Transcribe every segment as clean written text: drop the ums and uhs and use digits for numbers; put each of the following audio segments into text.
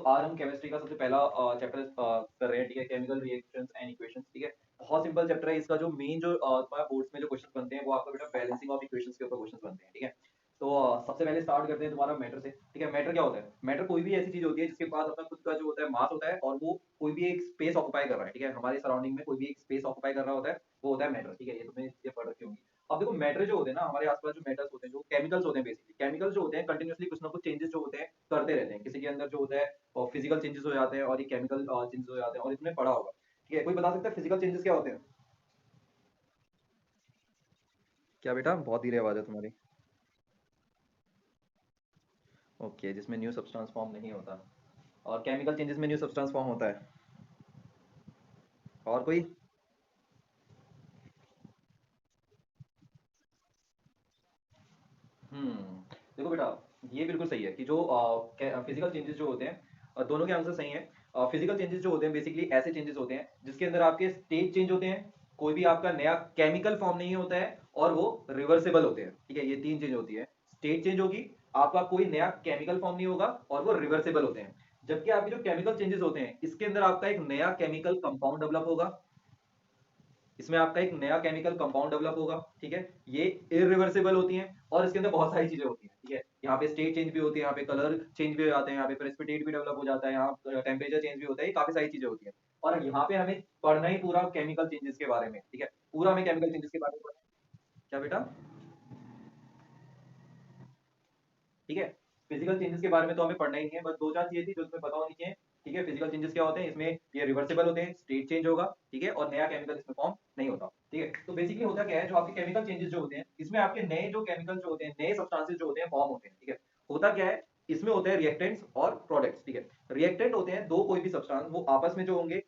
आज हम केमिस्ट्री का सबसे पहला चैप्टर कर रहे हैं, ठीक है, केमिकल रिएक्शंस एंड इक्वेशंस, ठीक है। बहुत सिंपल चैप्टर है। इसका जो मेन जो तुम्हारा बोर्ड्स में जो क्वेश्चन बनते हैं वो आपका बेटा बैलेंसिंग ऑफ इक्वेशंस के ऊपर क्वेश्चन बनते हैं, ठीक है। तो सबसे पहले स्टार्ट करते हैं तुम्हारा मैटर से, ठीक है। मैटर क्या होता है? मैटर कोई भी ऐसी चीज होती है जिसके पास अपना खुद का जो होता है मास होता है और वो कोई भी एक स्पेस ऑक्युपाई कर रहा है, ठीक है। हमारे सराउंडिंग में कोई भी एक स्पेस ऑक्युपाई कर रहा होता है, वो होता है मैटर, ठीक है। ये तुमने ये पढ़ रखी होंगी। अब देखो मैटर जो होते हैं ना, हमारे आसपास जो मेटल्स होते हैं, जो केमिकल्स होते हैं, बेसिकली केमिकल्स जो होते हैं कंटिन्यूअसली कुछ ना कुछ चेंजेस जो होते हैं करते रहते हैं। किसी के अंदर जो होता है और फिजिकल चेंजेस हो जाते हैं और ये केमिकल चेंजेस हो जाते हैं, और इसमें पढ़ा होगा, ठीक है। कोई बता सकता है फिजिकल चेंजेस क्या होते हैं? क्या बेटा, बहुत धीरे आवाज है तुम्हारी। ओके, जिसमें न्यू सब्सटेंस फॉर्म नहीं होता। और केमिकल चेंजेस में न्यू सब्सटेंस फॉर्म होता है। और कोई? देखो बेटा, ये बिल्कुल सही है कि जो फिजिकल चेंजेस जो होते हैं, दोनों के आंसर सही हैं। फिजिकल चेंजेस जो होते हैं बेसिकली ऐसे चेंजेस होते हैं जिसके अंदर आपके स्टेट चेंज होते हैं, कोई भी आपका नया केमिकल फॉर्म नहीं होता है, और वो रिवर्सेबल होते हैं, ठीक है। ये तीन चेंज होती है। स्टेट चेंज होगी, आपका कोई नया केमिकल फॉर्म नहीं होगा, और वो रिवर्सेबल होते हैं। जबकि आपके जो केमिकल चेंजेस होते हैं इसके अंदर आपका एक नया केमिकल कंपाउंड डेवलप होगा, इसमें आपका एक नया केमिकल कंपाउंड डेवलप होगा, ठीक है। ये इरिवर्सिबल होती हैं, और इसके अंदर बहुत सारी चीजें होती हैं, ठीक है। यहाँ पे स्टेट चेंज भी होती है, यहाँ पे कलर चेंज भी हो जाते हैं, यहाँ पे प्रेसिपिटेट भी डेवलप हो जाता है, यहाँ टेम्परेचर चेंज भी होता है, ये काफी सारी चीजें होती है। और यहाँ पे हमें पढ़ना ही पूरा केमिकल चेंजेस के बारे में, ठीक है। पूरा हमें केमिकल चेंजेस के बारे में पढ़ना है। क्या बेटा? ठीक है। फिजिकल चेंजेस के बारे में तो हमें पढ़ना ही नहीं है, बस दो चार चीजें थी जो तुम्हें पता होनी चाहिए, ठीक है। फिजिकल चेंजेस क्या होते हैं, इसमें ये रिवर्सिबल होते हैं, स्टेट चेंज होगा, ठीक है, और नया केमिकल इसमें फॉर्म नहीं होता, ठीक है। तो बेसिकली होता क्या है, जो आपके केमिकल चेंजेस जो होते हैं इसमें आपके नए जो केमिकल जो होते हैं, नए सब्सटेंसेस जो होते हैं फॉर्म होते हैं, ठीक है। होता क्या है, इसमें होते हैं रिएक्टेंट्स और प्रोडक्ट्स, ठीक है। रिएक्टेंट होते हैं दो कोई भी सब्सटेंस, वो आपस में जो होंगे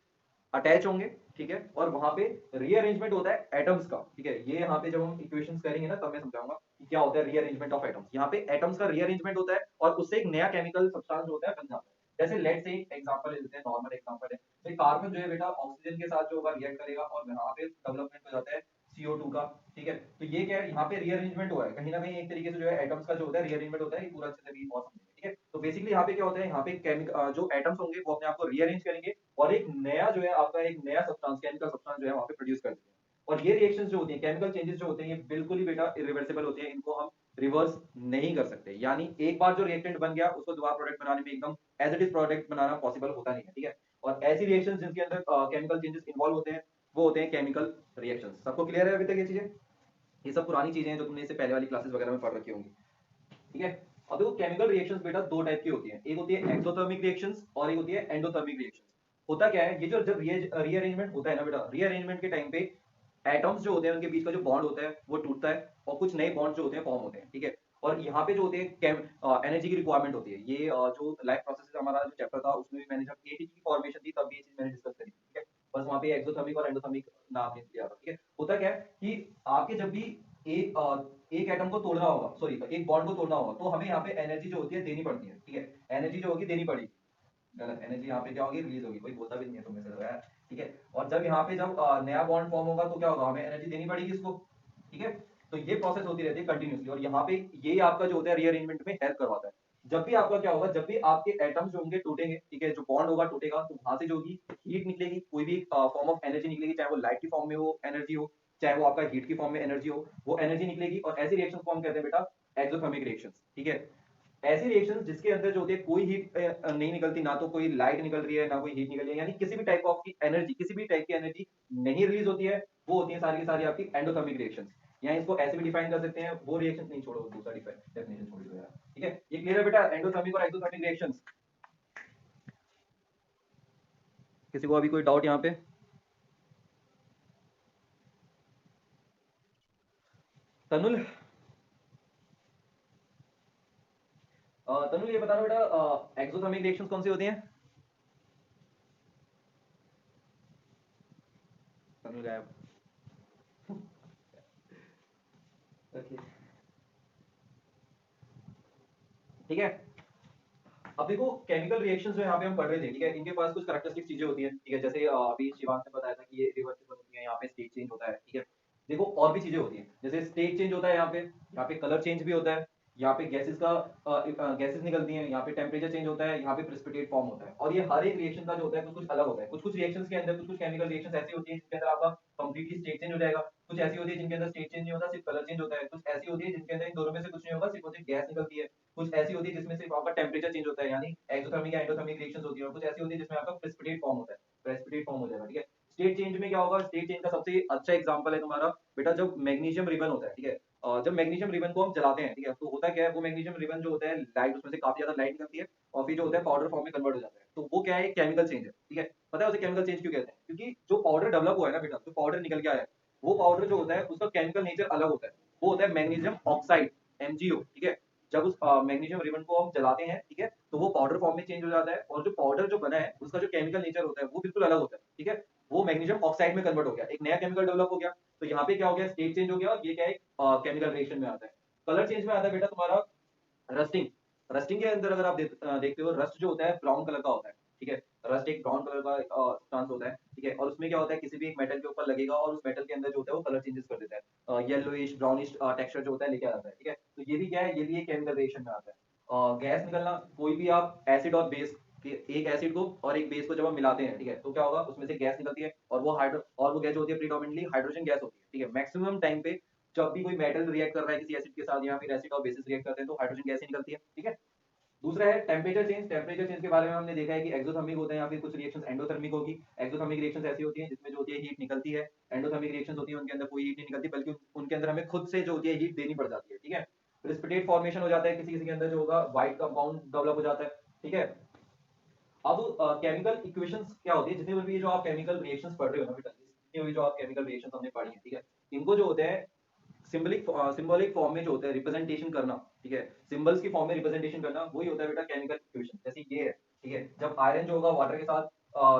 अटैच होंगे, ठीक है। और वहां पे रीअरेंजमेंट होता है एटम्स का, ठीक है। ये यहाँ पे जब हम इक्वेशंस करेंगे ना तब मैं समझाऊंगा कि क्या होता है रीअरेंजमेंट ऑफ एटम्स। यहाँ पे एटम्स का रीअरेंजमेंट होता है और उससे एक नया केमिकल सब्सटेंस होता है बन जाता है। जैसे लेट से एक एग्जांपल ले लेते हैं, नॉर्मल एग्जांपल है, तो कार्बन जो है बेटा ऑक्सीजन के साथ जो होगा रिएक्ट करेगा और यहाँ पे डेवलपमेंट हो जाता है CO2 का, ठीक है। तो ये क्या है, यहाँ पे रीअरेंजमेंट हुआ है कहीं ना कहीं, एक तरीके से जो है एटम्स का जो होता है रीअरेंजमेंट होता है, ये पूरा अच्छे से भी और समझेंगे, ठीक है। तो बेसिकली यहाँ पे क्या होता है, यहाँ पे केमिकल जो एटम्स होंगे वो अपने आप को रीअरेंज करेंगे और एक नया जो है आपका एक नया सब्सटेंस केमिकल सब्सटेंस जो है वहां पे प्रोड्यूस कर देते हैं। और ये रिएक्शंस जो होती हैं, केमिकल चेंजेस जो होते हैं, ये बिल्कुल ही बेटा इरिवर्सिबल होते हैं, इनको हम रिवर्स नहीं कर सकते। यानी एक बार जो रिएक्टेंट बन गया उसको दोबारा प्रोडक्ट बनाने में एकदम एज इट इज प्रोडक्ट बनाना पॉसिबल होता नहीं है, ठीक है। और ऐसी रिएक्शंस जिनके अंदर केमिकल चेंजेस इन्वॉल्व होते हैं वो होते हैं केमिकल रिएक्शंस। सबको क्लियर है अभी तक ये चीजें? ये सब पुरानी चीजें हैं जो तुमने इससे पहले वाली क्लासेस वगैरह में पढ़ रखी होंगी, ठीक है। अब देखो केमिकल रिएक्शंस बेटा दो टाइप की होती हैं, एक होती है एक्सोथर्मिक रिएक्शंस और एक होती है एंडोथर्मिक रिएक्शंस। होता क्या है, ये जो जब रीअरेंजमेंट होता है ना बेटा, रीअरेंजमेंट के टाइम पे एटम्स जो होते हैं उनके बीच का जो बॉन्ड होता है वो टूटता है और कुछ नए बॉन्ड जो होते हैं फॉर्म होते हैं, ठीक है। और यहाँ पे जो होते हैं एनर्जी की रिक्वायरमेंट होती है। ये जो लाइफ प्रोसेस हमारा जो चैप्टर था उसमें भी मैंने जब एटीपी की फॉर्मेशन थी तब भी ये चीज मैंने डिस्कस करी, ठीक है। बस वहाँ पे एक्सोथर्मिक और एंडोथर्मिक नाम नहीं दिया था, ठीक है। होता क्या है कि आपके जब भी एक एक एटम को तोड़ना होगा, सॉरी एक बॉन्ड को तोड़ना होगा, तो हमें यहाँ पे एनर्जी जो होती है देनी पड़ती है, ठीक है। एनर्जी जो होगी देनी पड़ेगी। गलत, एनर्जी यहाँ पे क्या होगी, रिलीज होगी। कोई बोलता भी नहीं है तुम में से तो यार, ठीक है। और जब यहाँ पे जब नया बॉन्ड फॉर्म होगा तो क्या होगा, हमें एनर्जी देनी पड़ेगी इसको, ठीक है। तो ये प्रोसेस होती रहती है कंटिन्यूसली, और यहाँ पे ये आपका जो होता है रीअरेंजमेंट में हेल्प करवाता है। जब भी आपका क्या होगा, जब भी आपके एटम्स जो होंगे टूटेंगे, ठीक है, जो बॉन्ड होगा टूटेगा, तो वहां से जो होगी हीट निकलेगी, कोई भी फॉर्म ऑफ एनर्जी निकलेगी, चाहे वो लाइट की फॉर्म में हो एनर्जी हो, चाहे वो आपका हीट की फॉर्म में एनर्जी हो, वो एनर्जी निकलेगी। और ऐसी रिएक्शन फॉर्म कहते हैं बेटा एक्सोथर्मिक रिएक्शंस, ठीक है। ऐसी रिएक्शंस जिसके अंदर जो होती है कोई हीट नहीं निकलती, ना तो कोई लाइट निकल रही है ना कोई हीट निकल रही है, यानी किसी भी टाइप ऑफ की एनर्जी, किसी भी टाइप की एनर्जी नहीं रिलीज होती है, वो होती है सारी की सारी आपकी एंडोथर्मिक रिएक्शंस। या इसको ऐसे भी डिफाइन कर सकते हैं, वो रिएक्शन नहीं, छोड़ो दूसरा डेफिनेशन छोड़ दो यार, ठीक है। ये क्लियर है बेटा, एंडोथर्मिक और एक्सोथर्मिक रिएक्शंस? किसी को अभी कोई डाउट यहाँ पे? तनुल, तनुल ये बताना बेटा एक्सोथर्मिक रिएक्शंस कौन सी होती हैं? तनुल गायब। ओके, ठीक है। अब देखो केमिकल रिएक्शंस जो यहाँ पे हम पढ़ रहे थे, ठीक है, इनके पास कुछ कैरेक्टरिस्टिक चीजें होती हैं, ठीक है। जैसे अभी शिवांश ने बताया था कि ये रिवर्सिबल होती है, यहाँ पे स्टेट चेंज होता है, ठीक है। देखो और भी चीजें होती हैं, जैसे स्टेट चेंज होता है, यहाँ पे कलर चेंज भी होता है, यहाँ पे गैसेस निकलती हैं, यहाँ पे टेम्परेचर चेंज होता है, यहाँ पे प्रेसिपिटेट फॉर्म होता है। और ये हर एक रिएक्शन का जो होता है कुछ कुछ अलग होता है। कुछ कुछ रिएक्शंस के अंदर, कुछ कुछ केमिकल रिएक्शंस ऐसी होती है जिनके अंदर आपका कंप्लीटली स्टेट चेंज हो जाएगा। कुछ ऐसी होती है जिनके अंदर स्टेट चेंज नहीं होता, सिर्फ कलर चेंज होता है। कुछ ऐसी होती है जिनके अंदर इन दोनों में से कुछ नहीं होगा, सिर्फ सिर्फ गैस निकलती है। कुछ ऐसी होती है जिसमें सिर्फ आपका टेम्परेचर चेंज होता है, यानी एक्सोथर्मिक या एंडोथर्मिक रिएक्शंस होती है। और कुछ ऐसी होती है जिसमें आपका प्रेसिपिटेट फॉर्म होता है, प्रेसिपिटेट फॉर्म हो जाएगा, ठीक है। स्टेट चेंज में क्या होगा? स्टेट चेंज का सबसे अच्छा एग्जांपल है तुम्हारा बेटा जब मैग्नीशियम रिबन होता है, ठीक है। जब मैग्नीशियम रिबन को हम जलाते हैं, ठीक है, तो होता क्या है, वो मैग्नीशियम रिबन जो होता है, लाइट उसमें से काफी ज्यादा लाइट निकलती है और फिर जो होता है पाउडर फॉर्म में कन्वर्ट हो जाता है। तो वो क्या है? केमिकल चेंज है, ठीक है। पता है उसे केमिकल चेंज क्यों कहते हैं? क्योंकि जो पाउडर डेवलप हुआ है ना बेटा, जो पाउडर निकल के आया है, वो पाउडर जो होता है उसका केमिकल नेचर अलग होता है। वो होता है मैग्नीशियम ऑक्साइड, MgO, ठीक है। जब उस मैग्नीशियम रिबन को हम जलाते हैं, ठीक है, तो वो पाउडर फॉर्म में चेंज हो जाता है और जो पाउडर जो बना है उसका जो केमिकल नेचर होता है वो बिल्कुल अलग होता है, ठीक है। वो मैग्नीशियम ऑक्साइड में कन्वर्ट हो गया, एक नया केमिकल डेवलप हो गया। तो यहाँ पे क्या हो गया? स्टेट चेंज हो गया और ये क्या है? केमिकल रिएक्शन में आता है। कलर चेंज में आता है बेटा तुम्हारा रस्टिंग। रस्टिंग के अंदर अगर आप देखते हो, रस्ट जो होता है ब्राउन कलर का होता है, ठीक है। रस्ट एक ब्राउन कलर का सब्सटेंस होता है, ठीक है। और उसमें क्या होता है? किसी भी एक मेटल के ऊपर लगेगा और उस मेटल के अंदर जो होता है वो कलर चेंजेस कर देता है, येलोइश ब्राउनिश टेक्सचर जो होता है लेके आता है, ठीक है। तो ये भी क्या है? ये भी एक केमिकल रिएक्शन में आता है। गैस निकलना, कोई भी आप एसिड और बेस, एक एसिड को और एक बेस को जब हम मिलाते हैं, ठीक है, तो क्या होगा? उसमें से गैस निकलती है और वो गैस जो होती है प्रीडोमिनेटली हाइड्रोजन गैस होती है, ठीक है। मैक्सिमम टाइम पे जब भी कोई मेटल रिएक्ट कर रहा है किसी एसिड के साथ या फिर एसिड और बेसिस रिएक्ट करते हैं तो हाइड्रोजन गैस ही निकलती है, ठीक है। दूसरा है टेम्परेचर चेंज। टेम्परेचर चेंज के बारे में हमने देखा है कि एक्सोथर्मिक होते हैं या फिर कुछ रिएक्शंस एंडोथर्मिक होगी। एक्सोथर्मिक रिएक्शंस ऐसी होती हैं जिसमें जो होती है हीट निकलती है। एंडोथर्मिक रिएक्शंस होती हैं उनके अंदर कोई हीट नहीं निकलती, बल्कि उनके अंदर हमें खुद से जो होती है हीट देनी पड़ जाती है, ठीक है। प्रेसिपिटेट फॉर्मेशन हो जाता है किसी किसी के अंदर, जो होगा व्हाइट कंपाउंड डेवलप हो जाता है, ठीक है। अब केमिकल इक्वेशंस क्या होती है? जितने भी जो आप केमिकल रिएक्शंस पढ़ रहे हो ना बेटा, जितनी भी जो आप केमिकल रिएक्शंस हमने पढ़ी है, ठीक है, इनको जो होते हैं सिंबॉलिक फॉर्म में जो होता है रिप्रेजेंटेशन करना, ठीक है, सिंबल्स की फॉर्म में रिप्रेजेंटेशन करना, वही होता है बेटा केमिकल इक्वेशन। जैसे ये है, ठीक है, जब आयरन जो होगा वाटर के साथ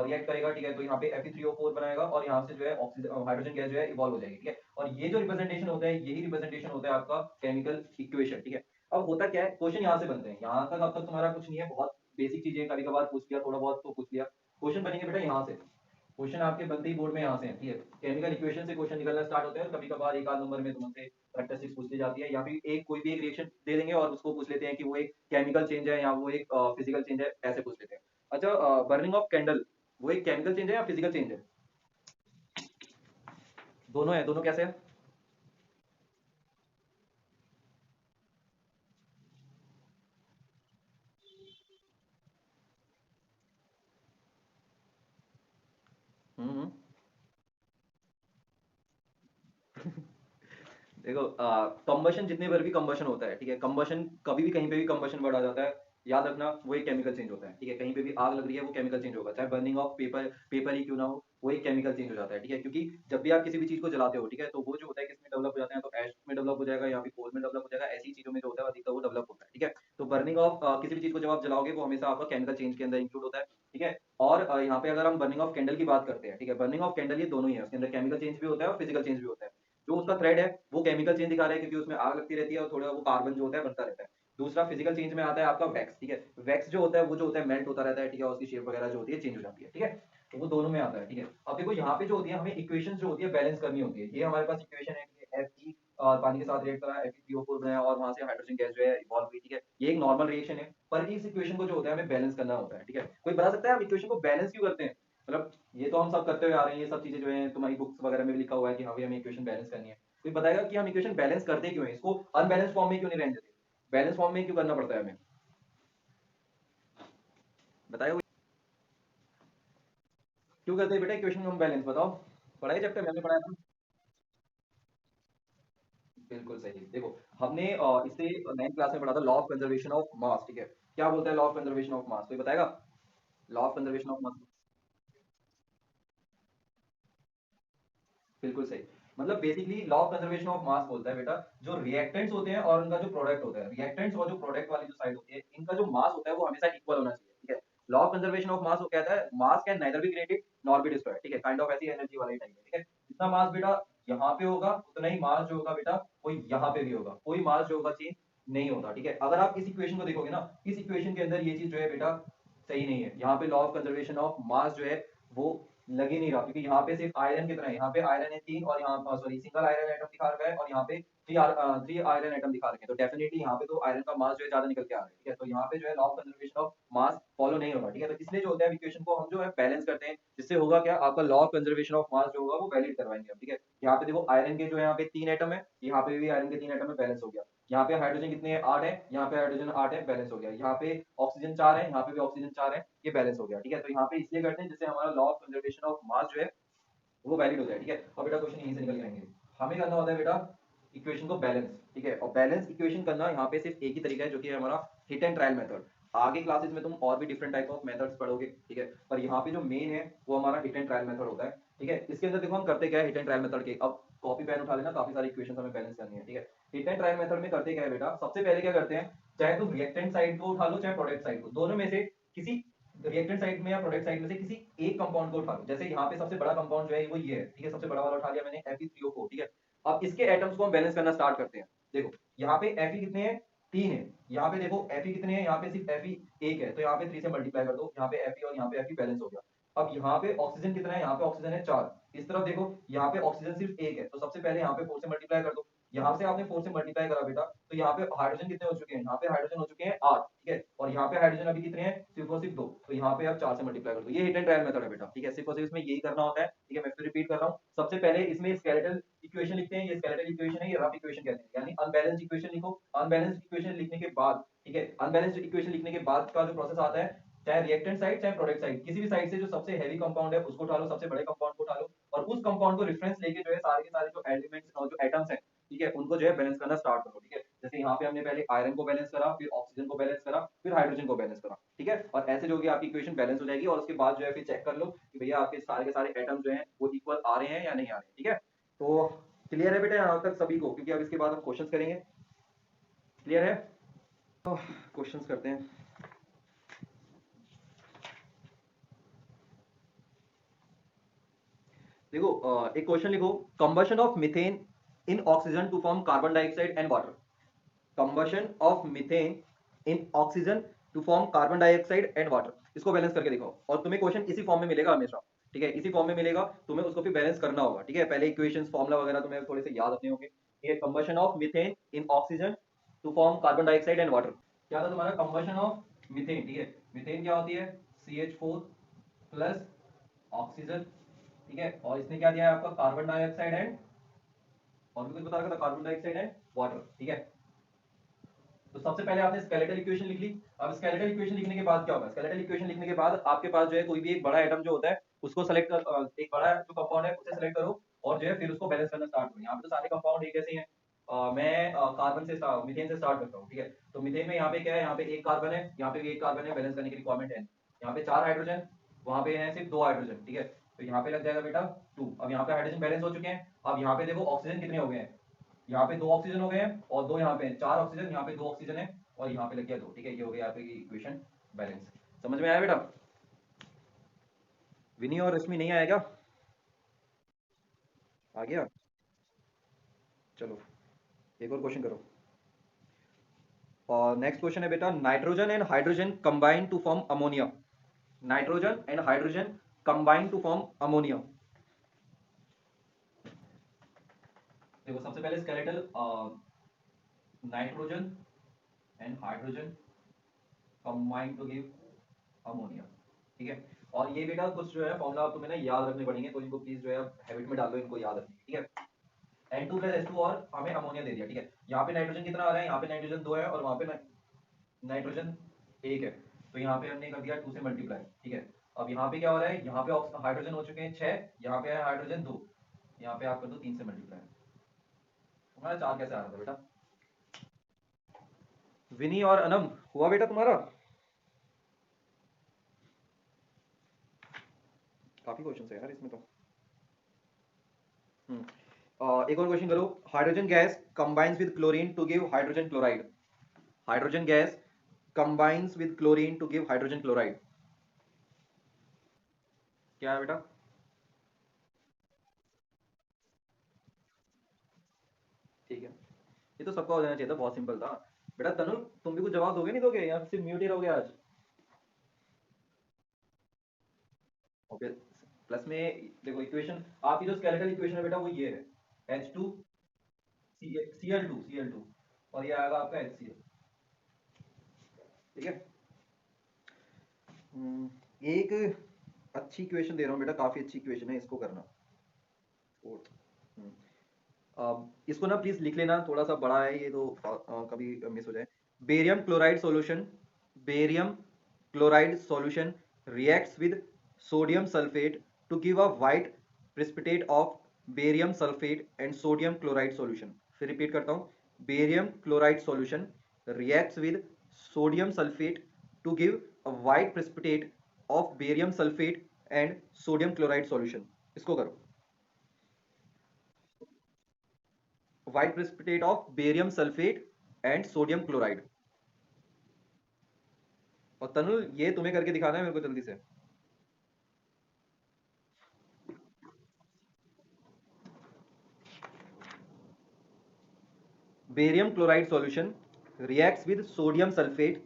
रिएक्ट करेगा, ठीक है, तो यहाँ पे Fe3O4 बनाएगा और यहाँ से जो है ऑक्सीजन हाइड्रोजन गैस जो है इवॉल्व हो जाएगी, ठीक है। और ये जो रिप्रेजेंटेशन होता है, यही रिप्रेजेंटेशन होता है आपका केमिकल इक्वेशन, ठीक है। अब होता क्या है? क्वेश्चन यहाँ से बनते हैं, यहाँ तक अब तक तुम्हारा कुछ नहीं है, बहुत बेसिक चीजें कभी कभार पूछ लिया, थोड़ा बहुत तो पूछ लिया। क्वेश्चन बनेंगे बेटा यहाँ से, क्वेश्चन आपके बनते ही बोर्ड में यहाँ से हैं, ठीक है। केमिकल इक्वेशन से क्वेश्चन निकलना स्टार्ट होते हैं और कभी कभार एक आध नंबर में तुमसे कैरेक्टरिस्टिक्स पूछ ली जाती है, या फिर एक कोई भी एक रिएक्शन दे देंगे और उसको पूछ लेते हैं कि वो एक केमिकल चेंज है या वो एक फिजिकल चेंज है, ऐसे पूछ लेते हैं। अच्छा, बर्निंग ऑफ कैंडल, वो एक केमिकल चेंज है या फिजिकल चेंज है? दोनों है, दोनों कैसे है? हम्म। देखो, कंबशन, जितने बार भी कंबशन होता है, ठीक है, कंबशन कभी भी कहीं पे भी कंबशन वर्ड आ जाता है, याद रखना वो एक केमिकल चेंज होता है, ठीक है। कहीं पे भी आग लग रही है वो केमिकल चेंज होगा, चाहे बर्निंग ऑफ पेपर पेपर ही क्यों ना हो, वो एक केमिकल चेंज हो जाता है, ठीक है। क्योंकि जब भी आप किसी भी चीज को जलाते हो, ठीक है, तो वो जो होता है किसमें डेवलप हो जाता है? तो एश में डेवलप हो जाएगा या फिर कोल में डेवलप हो जाएगा, ऐसी चीजों में जो होता है अधिकतर वो डेवलप होता है, ठीक है। तो बर्निंग ऑफ किसी भी चीज को जब आप जलाओगे वो हमेशा आपका केमिकल चेंज के अंदर इंक्लूड होता है, ठीक है। और यहाँ पे अगर हम बर्निंग ऑफ कैंडल की बात करते हैं, ठीक है, बर्निंग ऑफ कैंडल ये दोनों ही है, उसके अंदर केमिकल चेंज भी होता है और फिजिकल चेंज भी होता है। जो उसका थ्रेड है वो केमिकल चेंज दिखा रहा है क्योंकि उसमें आग लगती रहती है और थोड़ा वो कार्बन जो होता है बनता रहता है। दूसरा फिजिकल चेंज में आता है आपका वैक्स, ठीक है। वैक्स जो होता है वो जो होता है मेल्ट होता रहता है, ठीक है, और उसकी शेप वगैरह जो होती है चेंज हो जाती है, ठीक है। तो वो दोनों में आता है, ठीक है। अब देखो यहाँ पे जो होती है हमें इक्वेशन जो होती है बैलेंस करनी होती है। ये हमारे पास इक्वेशन है कि Fe पानी के साथ रिएक्ट करा, Fe3O4 बनाया और वहां से हाइड्रोजन गैस जो है इवॉल्व हुई, ठीक है। ये एक नॉर्मल रिएक्शन है, पर इस इक्वेशन को जो होता है हमें बैलेंस करना होता है, ठीक है। कोई बता सकता है हम इक्वेशन को बैलेंस क्यों करते हैं? मतलब ये तो हम सब करते हुए आ रहे हैं, ये सब चीजें जो है तुम्हारी बुक्स वगैरह में भी लिखा हुआ है कि हाँ भाई हमें इक्वेशन बैलेंस करनी है। कोई बताएगा कि हम इक्वेशन बैलेंस करते क्यों हैं? इसको अनबैलेंस फॉर्म में क्यों नहीं रहने देते? बैलेंस फॉर्म में क्यों करना पड़ता है हमें? बताएगा कोई? क्यों करते हैं बेटा इक्वेशन को हम बैलेंस? बताओ, पढ़ाई चैप्टर में हमने पढ़ाया था। बिल्कुल सही। देखो, हमने इसे 9th क्लास में पढ़ा था, law of conservation of mass, ठीक है। क्या बोलता है law of conservation of mass? कोई बताएगा? Law of conservation of mass, बिल्कुल सही। मतलब basically law of conservation of mass बोलता है बेटा, जो रिएक्टेंट्स होते हैं और उनका जो प्रोडक्ट होता है, रिएक्टेंट्स और जो प्रोडक्ट वाली जो साइड होती है, इनका जो मास होता है वो हमेशा इक्वल होना चाहिए, ठीक है। Law of conservation of mass वो कहता है मास can neither be created nor be destroyed, ठीक है, काइंड ऑफ ऐसी एनर्जी वाला ही टाइप है, ठीक है। जितना मास बेटा यहाँ पे होगा उतना ही मास जो होगा बेटा वो यहाँ पे भी होगा, कोई मास जो होगा चेंज नहीं होता, ठीक है। अगर आप इस इक्वेशन को देखोगे ना, इस इक्वेशन के अंदर ये चीज जो है बेटा सही नहीं है। यहाँ पे law of conservation of mass जो है वो लग ही नहीं रहा, क्योंकि यहाँ पे सिर्फ आयरन कितना है, यहाँ पे आयरन है 3 और यहाँ सॉरी सिंगल आयरन एटम दिखा रखा है और यहाँ पे 3 आयरन एटम दिखा रखे हैं, तो डेफिनेटली यहाँ पे तो आयरन का मास जो है ज्यादा निकल के आ रहा है, ठीक है। तो यहाँ पे जो है law of conservation of mass follow नहीं होगा, ठीक है। तो इसलिए जो होता है इक्वेशन को हम जो है बैलेंस करते हैं, जिससे होगा क्या, आपका law of conservation of mass जो होगा वो वैलिड करवाएंगे हम, ठीक है। यहाँ पे देखो आयरन के जो है यहाँ पे 3 एटम है, यहाँ पे भी आयरन के 3 एटम है, बैलेंस हो गया। यहाँ पे हाइड्रोजन कितने हैं, 8 है, यहाँ पे हाइड्रोजन 8 है, बैलेंस हो गया। यहाँ पे ऑक्सीजन 4 है, यहाँ पे भी ऑक्सीजन 4 है, ये बैलेंस हो गया, ठीक है। तो यहाँ पे इसलिए करते हैं जिससे हमारा law of conservation of mass जो है वो वैलिड हो जाए, ठीक है। और बेटा क्वेश्चन यहीं से निकल के आएंगे, हमें करना होता है बेटा इक्वेशन को बैलेंस, ठीक है। और बैलेंस इक्वेशन करना यहाँ पे सिर्फ एक ही तरीका है, जो कि है हमारा हिट एंड ट्रायल मेथड। आगे क्लासेस में तुम और भी डिफरेंट टाइप ऑफ मेथड्स पढ़ोगे, ठीक है, पर यहाँ पे जो मेन है वो हमारा हिट एंड ट्रायल मेथड होता है, ठीक है। इसके अंदर देखो हम करते क्या है हिट एंड ट्रायल मेथड के, अब कॉपी पेन उठा लेना, काफी सारी इक्वेशन हमें बैलेंस करनी है, ठीक है। हिट एंड ट्रायल मेथड में करते क्या है बेटा, सबसे पहले क्या करते हैं, चाहे तुम रिएक्टेंट साइड को उठा लो चाहे प्रोडक्ट साइड को, दोनों में से किसी रिएक्टेंट साइड में या प्रोडक्ट साइड में से किसी एक कंपाउंड को उठा लो। जैसे यहाँ पे सबसे बड़ा कंपाउंड जो है वो ये है, ठीक है, सबसे बड़ा वाला उठा लिया मैंने Fe3O4, ठीक है। अब इसके एटम्स को हम बैलेंस करना स्टार्ट करते हैं। देखो यहाँ पे Fe कितने हैं, 3 है। यहाँ पे देखो Fe कितने हैं, यहाँ पे सिर्फ Fe 1 है, तो यहाँ पे 3 से मल्टीप्लाई कर दो, यहाँ पे Fe और यहाँ पे Fe बैलेंस हो गया। अब यहाँ पे ऑक्सीजन कितना है, यहाँ पे ऑक्सीजन है 4, इस तरफ देखो यहाँ पे ऑक्सीजन सिर्फ 1 है, तो सबसे पहले यहाँ पे 4 से मल्टीप्लाई कर दो। यहाँ से आपने 4 से मल्टीप्लाई करा बेटा, तो यहाँ पे हाइड्रोजन कितने हो चुके हैं, यहाँ पे हाइड्रोजन हो चुके हैं 8, ठीक है। और यहाँ पे हाइड्रोजन अभी कितने हैं, सिर्फ और सिर्फ 2, तो यहाँ पे आप 4 से मल्टीप्लाई कर दो। ये हिट एंड ट्रायल मेथड है बेटा, ठीक है। सिर्फ और सिर्फ इसमें यही करना होता है, ठीक है। मैं फिर रिपीट कर रहा हूँ, सबसे पहले इसमें स्केलेटल इक्वेशन लिखते हैं, ये स्केलेटल इक्वेशन है, ये रफ इक्वेशन कहते हैं, यानी अनबैलेंस्ड इक्वेशन लिखो। अनबैलेंस्ड इक्वेशन लिखने के बाद, ठीक है, अनबैलेंस्ड इक्वेशन लिखने के बाद का जो प्रोसेस आता है, चाहे रिएक्टेंट साइड चाहे प्रोडक्ट साइड, किसी भी साइड से जो सबसे हैवी कंपाउंड है उसको उठा लो, सबसे बड़े कंपाउंड को उठा लो, और उस कंपाउंड को रेफरेंस लेके जो है सारे के सारे जो एलिमेंट्स और जो एटम्स हैं, ठीक है, उनको जो है बैलेंस करना स्टार्ट करो, ठीक है। जैसे यहाँ पे हमने पहले आयरन को बैलेंस करा, फिर ऑक्सीजन को बैलेंस करा, फिर हाइड्रोजन को बैलेंस करा, ठीक है। और ऐसे जो कि आपकी इक्वेशन बैलेंस हो जाएगी, और उसके बाद जो है फिर चेक कर लो कि भैया आपके सारे के सारे एटम जो हैं वो इक्वल आ रहे हैं या नहीं आ रहे हैं, ठीक है। तो क्लियर है बेटा यहाँ तक सभी को, क्योंकि अब इसके बाद हम क्वेश्चंस करेंगे। क्लियर है, तो क्वेश्चंस करते हैं। देखो एक क्वेश्चन लिखो, combustion of methane in oxygen to form carbon dioxide and water. Combustion of methane in oxygen to form carbon dioxide and water, इसको बैलेंस करके दिखाओ। और तुम्हें क्वेश्चन इसी फॉर्म में मिलेगा हमेशा, ठीक है, इसी फॉर्म में मिलेगा, तुम्हें उसको फिर बैलेंस करना होगा, ठीक है। पहले इक्वेशंस फॉर्मूला वगैरह तुम्हें थोड़े से याद रखने होंगे। ये combustion of methane in oxygen to form carbon dioxide and water, क्या था तुम्हारा कंबशन ऑफ मीथेन, ठीक है। मीथेन क्या होती है, CH4 प्लस ऑक्सीजन, ठीक है, और इसने क्या दिया है आपका कार्बन डाइऑक्साइड एंड, और भी कुछ बता रखा था, कार्बन डाइऑक्साइड एंड वाटर, ठीक है। तो सबसे पहले आपने स्केलेटल इक्वेशन लिख ली। अब स्केलेटल इक्वेशन लिखने के बाद क्या होगा, स्केलेटल इक्वेशन लिखने के बाद आपके पास जो है कोई भी एक बड़ा एटम जो होता है उसको सेलेक्ट कर, एक बड़ा जो कंपाउंड है उसे सेलेक्ट करो, और जो है फिर उसको बैलेंस करना स्टार्ट करो। यहाँ पे तो सारे कंपाउंड एक जैसे ही हैं। मैं कार्बन से मीथेन से स्टार्ट करता हूँ, ठीक है। तो मीथेन में यहाँ पे क्या है, यहाँ पे एक कार्बन है, यहाँ पे भी एक कार्बन है, बैलेंस करने की रिक्वायरमेंट है। यहाँ पे 4 हाइड्रोजन, वहां पे है सिर्फ 2 हाइड्रोजन, ठीक है। तो यहाँ पे लग जाएगा बेटा 2। अब यहाँ पे हाइड्रोजन बैलेंस हो चुके हैं। अब यहाँ पे देखो ऑक्सीजन कितने हो गए हैं, यहाँ पे 2 ऑक्सीजन हो गए हैं, और 2 यहाँ पे 4 ऑक्सीजन, यहाँ पे 2 ऑक्सीजन है, और यहाँ पे लग गया 2, ठीक है। ये हो गया आपकी इक्वेशन बैलेंस। समझ में आया बेटा, विनी और रश्मि नहीं आया क्या, आ गया, चलो एक और क्वेश्चन करो। और नेक्स्ट क्वेश्चन है बेटा, nitrogen and hydrogen combine to form ammonia. Nitrogen and hydrogen combine to form ammonia. देखो सबसे पहले skeletal, nitrogen and hydrogen combine to give ammonia, ठीक है। और ये बेटा कुछ जो है फॉर्मूला तुम्हें ना याद रखने पड़ेंगे, तो इनको प्लीज जो है हैबिट में डाल दो, इनको याद रखने, ठीक है। N2 प्लस H2 और हमें अमोनिया दे दिया, ठीक है। यहाँ पे नाइट्रोजन कितना आ रहा है, यहाँ पे नाइट्रोजन 2 है और वहां पे नाइट्रोजन 1 है, तो यहाँ पे हमने कर दिया 2 से मल्टीप्लाई, ठीक है। अब यहाँ पे क्या हो रहा है, यहाँ पे हाइड्रोजन हो चुके हैं 6, यहाँ पे है हाइड्रोजन 2, यहाँ पे आप कर दो 3 से मल्टीप्लाई। तुम्हारा 4 कैसे आ रहा था बेटा, विनी और अनम हुआ बेटा तुम्हारा, काफी क्वेश्चन है यार इसमें तो। एक और क्वेश्चन करो, hydrogen gas combines with chlorine to give hydrogen chloride. Hydrogen gas combines with chlorine to give hydrogen chloride, क्या है बेटा, ठीक है। ये तो सबका हो जाना चाहिए था, बहुत सिंपल था। बेटा तनु तुम भी कुछ जवाब दोगे नहीं दोगे, या सिर्फ म्यूट ही रहोगे आज, ओके। प्लस में देखो इक्वेशन आपकी जो स्केलेटल इक्वेशन है बेटा वो ये है H2 Cl2 और ये आएगा आपका HCl। ठीक है। एक अच्छी इक्वेशन दे रहा हूँ बेटा, काफी अच्छी इक्वेशन है, इसको करना फोर्थ। इसको ना प्लीज लिख लेना, थोड़ा सा बड़ा है ये तो कभी मिस हो जाए। Barium chloride solution, barium chloride solution reacts with sodium sulfate to give a white precipitate of barium sulfate and sodium chloride solution। फिर रिपीट करता हूँ, barium chloride solution reacts with sodium sulfate to give a white precipitate of barium sulfate and sodium chloride solution। इसको करो, white precipitate of barium sulfate and sodium chloride। और तनुल ये तुम्हें करके दिखाना है मेरे को जल्दी से। Barium chloride solution reacts with sodium sulfate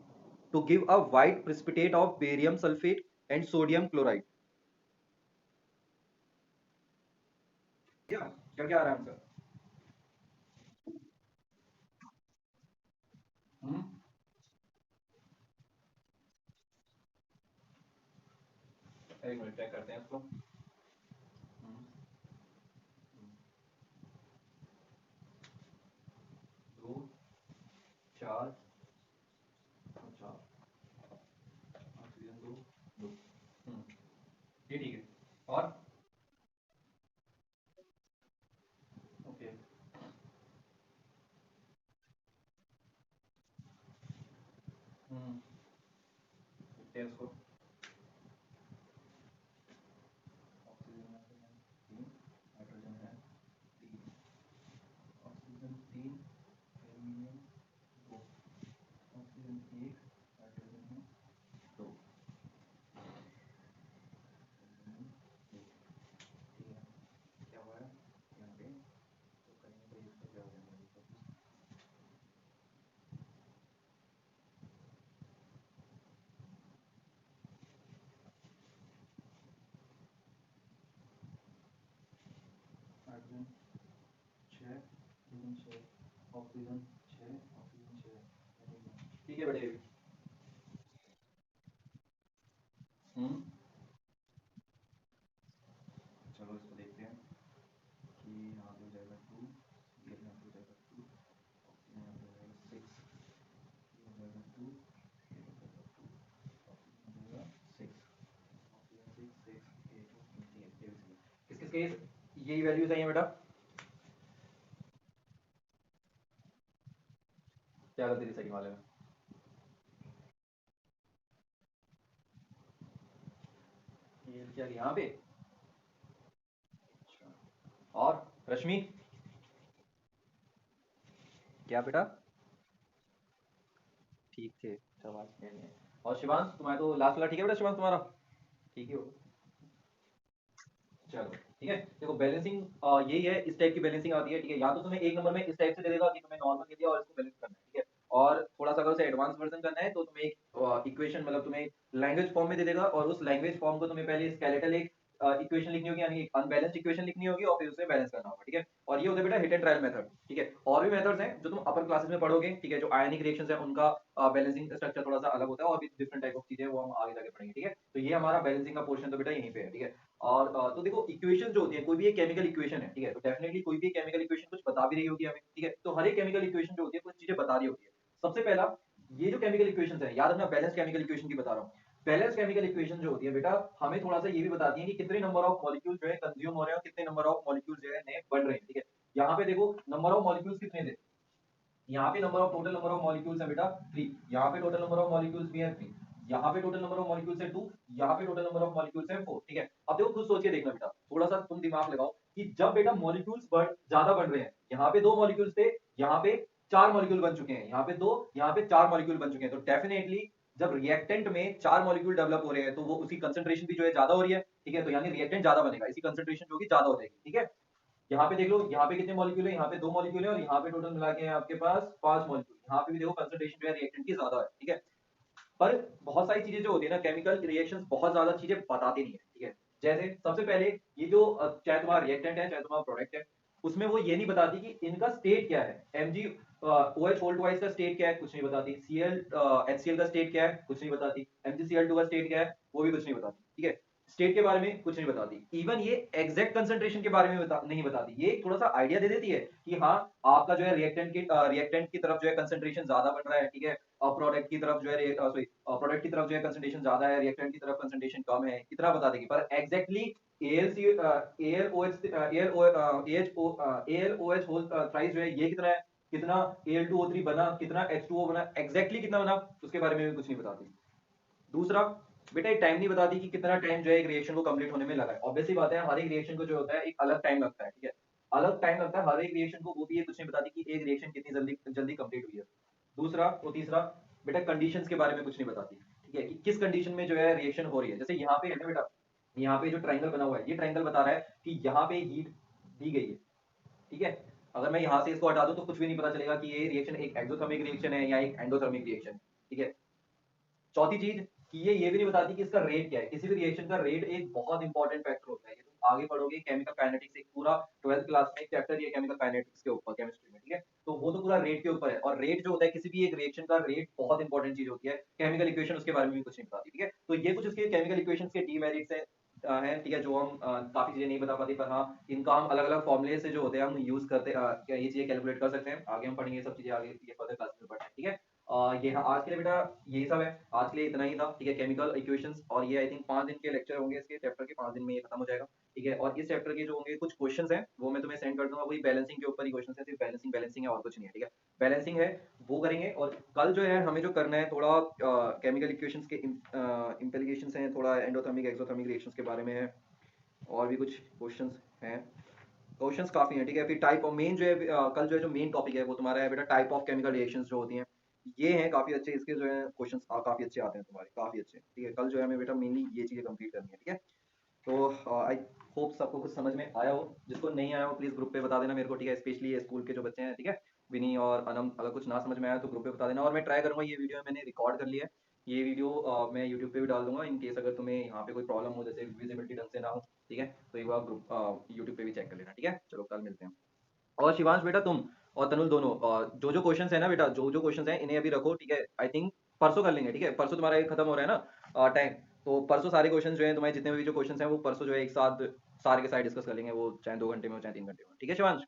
to give a white precipitate of barium sulfate and sodium chloride। क्या क्या क्या आ रहा है आंसर? हम्म, एक मिनट चेक करते हैं इसको। 2 4 4 ऑक्सीजन 2 2। ये ठीक है। और ओके, देखते हैं इसको। ऑक्सीजन है 3, नाइट्रोजन है 3, ऑक्सीजन 3, एल्यूमिनियम 2, ऑक्सीजन 1, नाइट्रोजन है 2, ठीक है। क्या हुआ है यहाँ पे? तो कहीं ना कहीं इसको क्या हो जाएगा? Nitrogen 6, oxygen 6, oxygen 6, oxygen 6। ठीक है बेटे। हम्म, चलो इसको देखते हैं कि यहाँ पे हो जाएगा 2, ये यहाँ पे हो जाएगा 2, ऑक्सीजन यहाँ पे हो जाएगा 6, ये हो जाएगा 2, ये हो जाएगा 2, ऑक्सीजन हो जाएगा 6, ऑक्सीजन 6 6 8 28। किस किस के यही वैल्यूज आई हैं बेटा? क्या गलती थी सेकंड वाले में? ये क्या यहाँ पे? अच्छा। और रश्मि क्या बेटा? ठीक थे, शाबाश, नहीं है। और शिवांश तुम्हारा तो लास्ट वाला ठीक है बेटा, शिवांश तुम्हारा ठीक ही होगा। चलो ठीक है। देखो बैलेंसिंग यही है, इस टाइप की बैलेंसिंग आती है। ठीक है, या तो तुम्हें एक नंबर में इस टाइप से दे देगा कि तुम्हें नॉर्मल दे दिया और इसको बैलेंस करना है। ठीक है, और थोड़ा सा अगर उसे एडवांस वर्जन करना है तो तुम्हें एक इक्वेशन मतलब तुम्हें लैंग्वेज फॉर्म में दे देगा, और उस लैंग्वेज फॉर्म को तुम्हें पहले स्केलेटल एक इक्वेशन लिखनी होगी, यानी अनबैलेंस्ड इक्वेशन लिखनी होगी, और फिर उसे बैलेंस करना होगा। ठीक है, और ये होता है बेटा हिट एंड ट्रायल मेथड। ठीक है, और भी मेथड्स हैं जो तुम अपर क्लासेस में पढ़ोगे। ठीक है, जो आयनिक रिएक्शंस है उनका बैलेंसिंग स्ट्रक्चर थोड़ा सा अलग होता है, और भी डिफरेंट टाइप ऑफ चीजें वो हम आगे जाके पढ़ेंगे। ठीक है, तो ये हमारा बैलेंसिंग का पोर्शन तो बेटा यहीं पे है। ठीक है, और तो देखो इक्वेशन जो होती है, कोई भी एक केमिकल इक्वेशन है। ठीक है, तो डेफिनेटली कोई भी केमिकल इक्वेशन कुछ बता भी रही होगी हमें। ठीक है, तो हर एक केमिकल इक्वेशन जो होती है कुछ चीजें बता रही होती है। सबसे पहला, ये जो केमिकल इक्वेशन है, याद रखना बैलेंस केमिकल इक्वेशन की बता रहा हूँ। बैलेंस केमिकल इक्वेशन जो होती है बेटा, हमें थोड़ा सा ये भी बताती है कि कितने नंबर ऑफ मॉलिक्यूल जो है कंज्यूम हो रहे हैं और कितने नंबर ऑफ मॉलिक्यूल जो है नए बन रहे हैं। ठीक है, यहाँ पे देखो नंबर ऑफ मॉलिक्यूल्स कितने थे, यहाँ पे number of total number of molecules है बेटा 3, यहाँ पे टोटल नंबर ऑफ मॉलिक्यूल्स भी है 3, यहाँ पे टोटल नंबर ऑफ मॉलिक्यूल्स है 2, यहाँ पे टोटल नंबर ऑफ मॉलिक्यूल्स है 4। ठीक है, अब देखो खुद सोच के देखना बेटा, थोड़ा सा तुम दिमाग लगाओ कि जब बेटा मॉलिक्यूल्स ज्यादा बढ़ रहे हैं, यहाँ पे 2 मॉलिक्यूल्स थे, यहाँ पे 4 मॉलिक्यूल बन चुके हैं, यहाँ पे 2, यहाँ पे 4 मॉलिक्यूल बन चुके हैं, तो डेफिनेटली जब रिएक्टेंट में 4 मॉलिक्यूल डेवलप हो रहे हैं तो वो उसकी कंसंट्रेशन भी जो है ज्यादा हो रही है। ठीक है, तो यानी रिएक्टेंट ज्यादा बनेगा, इसी कंसंट्रेशन जो होगी ज्यादा हो जाएगी। ठीक है, यहाँ पे देख लो, यहाँ पे कितने मॉलिक्यूल है, यहाँ पे 2 मॉलिक्यूल है, और यहाँ पे टोटल मिला के है आपके पास 5 मॉलिक्यूल। यहाँ पे भी देखो कंसंट्रेशन जो है रिएक्टेंट की ज्यादा है। ठीक है, पर बहुत सारी चीजें जो होती है ना, केमिकल रिएक्शंस बहुत ज्यादा चीजें बताती नहीं है। ठीक है, जैसे सबसे पहले ये जो चाहे तुम्हारा रिएक्टेंट है चाहे तुम्हारा प्रोडक्ट है, उसमें वो ये नहीं बताती कि इनका स्टेट क्या है। एमजी ओ एच होल्ड वाइज का स्टेट क्या है, कुछ नहीं बताती। सीएल एच सी एल का स्टेट क्या है, कुछ नहीं बताती। एमजीसीएल टू का स्टेट क्या है, वो भी कुछ नहीं बताती। ठीक है, स्टेट के बारे में कुछ नहीं बताती। इवन ये एग्जैक्ट कंसंट्रेशन के बारे में नहीं बताती। ये थोड़ा सा आइडिया दे देती है कि हाँ, आपका जो है रिएक्टेंट की तरफ जो है कंसंट्रेशन ज्यादा बढ़ रहा है, ठीक है, और प्रोडक्ट की तरफ जो है सॉरी प्रोडक्ट की तरफ जो है कंसंट्रेशन ज्यादा है, रिएक्टेंट की तरफ कंसंट्रेशन कम है, इतना बता देगी। पर एग्जैक्टली एएलसी एएलओएच एएलओएच होल थ्राइस जो है ये कितना है, कितना Al2O3 बना, कितना H2O बना, एग्जैक्टली कितना बना, उसके बारे में भी कुछ नहीं बताती। दूसरा, बेटा एक टाइम नहीं बताती कि कितना टाइम जो है एक रिएक्शन को कंप्लीट होने में लगा है। ऑब्वियसली बात है, हर एक रिएक्शन को जो होता है एक अलग टाइम लगता है, ठीक है, अलग टाइम लगता है हर एक रिएक्शन को। वो भी ये कुछ नहीं बताती कि एक रिएक्शन कितनी जल्दी जल्दी कंप्लीट हुई है। दूसरा और तीसरा, बेटा कंडीशंस के बारे में कुछ नहीं बताती, ठीक है, कि किस कंडीशन में जो है रिएक्शन हो रही है। जैसे यहाँ पे है ना बेटा, यहाँ पे जो ट्राइंगल बना हुआ है, ये ट्राइंगल बता रहा है कि यहाँ पे हीट दी गई है, ठीक है। अगर मैं यहाँ से इसको हटा दूं तो कुछ भी नहीं पता चलेगा कि ये रिएक्शन एक एक्सोथर्मिक रिएक्शन है या एक एंडोथर्मिक रिएक्शन है, ठीक है। चौथी चीज कि ये भी नहीं बताती कि इसका रेट क्या है। किसी भी रिएक्शन का रेट एक बहुत इंपॉर्टेंट फैक्टर होता है। ये तुम आगे पढ़ोगे केमिकल काइनेटिक्स, एक पूरा 12th क्लास में एक चैप्टर ये केमिकल काइनेटिक्स के ऊपर, केमिस्ट्री में, ठीक है। तो वो तो पूरा रेट के ऊपर है, और रेट जो होता है किसी भी एक रिएक्शन का रेट बहुत इंपॉर्टेंट चीज होती है। केमिकल इक्वेशन उसके बारे में भी कुछ नहीं बताती, ठीक है। तो ये कुछ उसके केमिकल इक्वेशन के डीमेरिट्स है, ठीक है, जो हम काफी चीजें नहीं बता पाती। पर हाँ, इनका हम अलग अलग फॉर्मुले से जो होते हैं हम यूज करते ये चीजें कैलकुलेट कर सकते हैं। आगे हम पढ़ेंगे ये सब चीजें, आगे ये फर्दर क्लास में पढ़ना है, ठीक है। ये हाँ, आज के लिए बेटा यही सब है, आज के लिए इतना ही था, ठीक है। केमिकल इक्वेशंस, और ये आई थिंक 5 दिन के लेक्चर होंगे इसके चैप्टर के, 5 दिन में ये खत्म हो जाएगा, ठीक है। और इस चैप्टर के जो होंगे कुछ क्वेश्चंस हैं वो मैं तुम्हें सेंड कर दूंगा। वही बैलेंसिंग के ऊपर ही क्वेश्चंस है, सिर्फ बैलेंसिंग बैलेंसिंग है और कुछ नहीं है, ठीक है। बैलेंसिंग है वो करेंगे। और कल जो है हमें जो करना है थोड़ा केमिकल इक्वेशंस के इम्प्लीकेशंस हैं, थोड़ा एंडोथर्मिक एक्सोथर्मिक रिएक्शंस के बारे में है, और भी कुछ क्वेश्चंस हैं। क्वेश्चंस काफी हैं, ठीक है। फिर टाइप ऑफ मेन जो है कल जो है जो मेन टॉपिक है वो तुम्हारा है बेटा टाइप ऑफ केमिकल रिएक्शंस जो होती हैं। ये हैं काफी अच्छे, इसके जो है क्वेश्चंस काफी अच्छे आते हैं तुम्हारे, काफी अच्छे, ठीक है। कल जो है हमें बेटा मेनली ये चीजें कंप्लीट करनी है, ठीक है। तो आई होप सबको कुछ समझ में आया हो। जिसको नहीं आया हो प्लीज ग्रुप पे बता देना मेरे को, ठीक है। स्पेशली ये स्कूल के जो बच्चे हैं, ठीक है, विनी और अनम, अगर कुछ ना समझ में आया तो ग्रुप पे बता देना। और मैं ट्राई करूंगा, ये वीडियो मैंने रिकॉर्ड कर लिया है, ये वीडियो मैं यूट्यूब पे भी डाल दूंगा। इन केस अगर तुम्हें यहाँ पे कोई प्रॉब्लम हो, जैसे विजिबिलिटी ढंग से ना हो, ठीक है, तो एक बार ग्रुप यूट्यूब पे भी चेक कर लेना, ठीक है। चलो कल मिलते हैं। और शिवांश बेटा, तुम और तनुल दोनों जो जो क्वेश्चंस है ना बेटा, जो जो क्वेश्चंस हैं इन्हें अभी रखो, ठीक है। आई थिंक परसों कर लेंगे, ठीक है। परसों तुम्हारा एक खत्म हो रहा है ना टाइम, तो परसों सारे क्वेश्चंस जो है तुम्हारे जितने भी जो क्वेश्चंस हैं वो परसों जो है एक साथ सारे के सारे डिस्कस कर लेंगे, वो चाहे 2 घंटे में हो चाहे 3 घंटे में हो, ठीक है शिवांश।